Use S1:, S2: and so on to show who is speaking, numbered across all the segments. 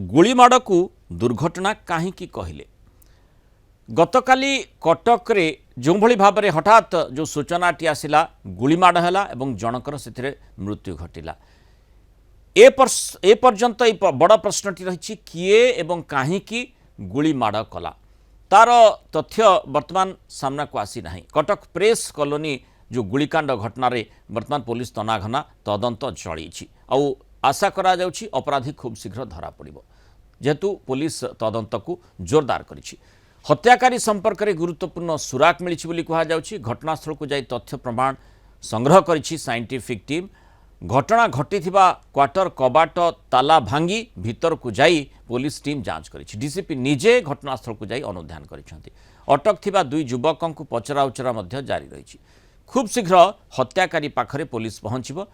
S1: गुलीमाड़ को दुर्घटना कहीं कहले गतकाली कटक रे जो भली भाव में हठात जो सूचनाटी आसला गुलीमाड़ है और जनकर से मृत्यु घटिला ए पर्यंत बड़ प्रश्नटी रही किए एवं कहीं गुलीमाड़ कला तार तथ्य वर्तमान सामना को आसी ना। कटक प्रेस कॉलोनी जो गुलिकांड घटना रे वर्तमान पुलिस तनाघना तदंत चली आशा करा जाउछि अपराधी खूब शीघ्र धरा पड़िबो जेहेतु पुलिस तदंत को जोरदार करिछि। हत्याकारी संपर्क में गुरुत्वपूर्ण सुराक मिली बोली कहुछि। घटनास्थल को जाई तथ्य प्रमाण संग्रह करिछि साइंटिफिक टीम। घटना घटिथिबा क्वार्टर कबाट ताला भांगी भीतर को जाई पुलिस टीम जांच करिछि। डीसीपी निजे घटनास्थल को जाई अनुध्यान करिसेंति। अटक थिबा दुई युवकों को पचरा उचरा मध्य जारी रही। खूब शीघ्र हत्याकारी पाखरे पुलिस पहुंचबो।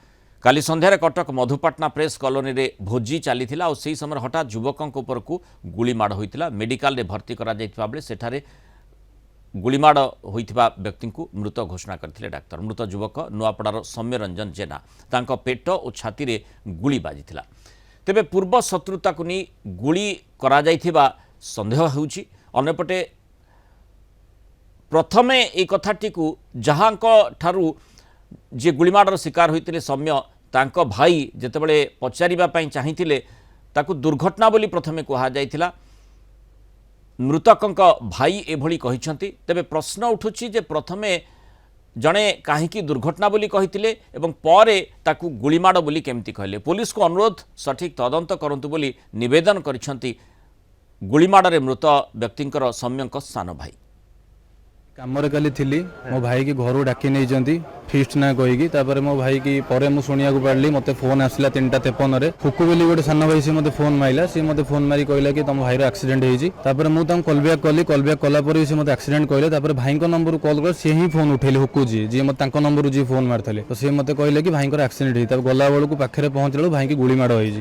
S1: काली संध्यारे कटक मधुपाटना प्रेस कॉलोनी रे भोजी चली और से समय हठात युवकों उपर को गुलीमाड़ होता। मेडिकल रे भर्ती करा जायतिबा बेले सेठारे गुलीमाड़ होइतिबा व्यक्ति को मृत घोषणा करथिले डाक्तर। मृत युवक नुआपड़ार सौम्य रंजन जेना तांको पेट और छाती रे गुली बाजिथिला। तेबे पूर्व शत्रुता को नहीं गुली करा जायतिबा संदेह होउछि। अन्यपटे प्रथमे ए कथाटी को जहां ठारू जे गुलीमाड़ शिकार होते सौम्य तांको भाई जेतेबेले पचारिबा पई चाहिथिले ताकू दुर्घटना बोली प्रथमे कहा जायतिला। मृतकंक भाई एभली कहिसंती। तेबे प्रश्न उठुछि जे प्रथमे जणे काहेकि दुर्घटना बोली कहिथिले एवं परे ताकू गुलीमाड़ बोली केमती कहले। पुलिस को अनुरोध सठिक तदंत करंतु बोली निवेदन करिसंती गुलीमाड़ रे मृत व्यक्तिंकर सौम्यंक सान भाई।
S2: कामरे काली थिली मो भाई की घर डाकी नहीं फिस्ट ना कहीकि मो भाई की परे मु शुणिया पार्ली मते फोन आसला 3:53 रे फुकु बेली गोटे सान भाई से मते फोन माइला सी मते फोन मारी कहला कि तुम भाईर एक्सीडेंट होईची। तापर मु तम कॉल बैक कला पर से मते एक्सीडेंट कहले। तापर भाई को नंबर कॉल कर से ही फोन उठेले हुकु जी मते तांको नंबर जी फोन मारथले तो से मते कहले कि भाई को एक्सीडेंट होई। तब गला बेलू पाखरे पहुंचलु भाई की गुली माड़ होईची।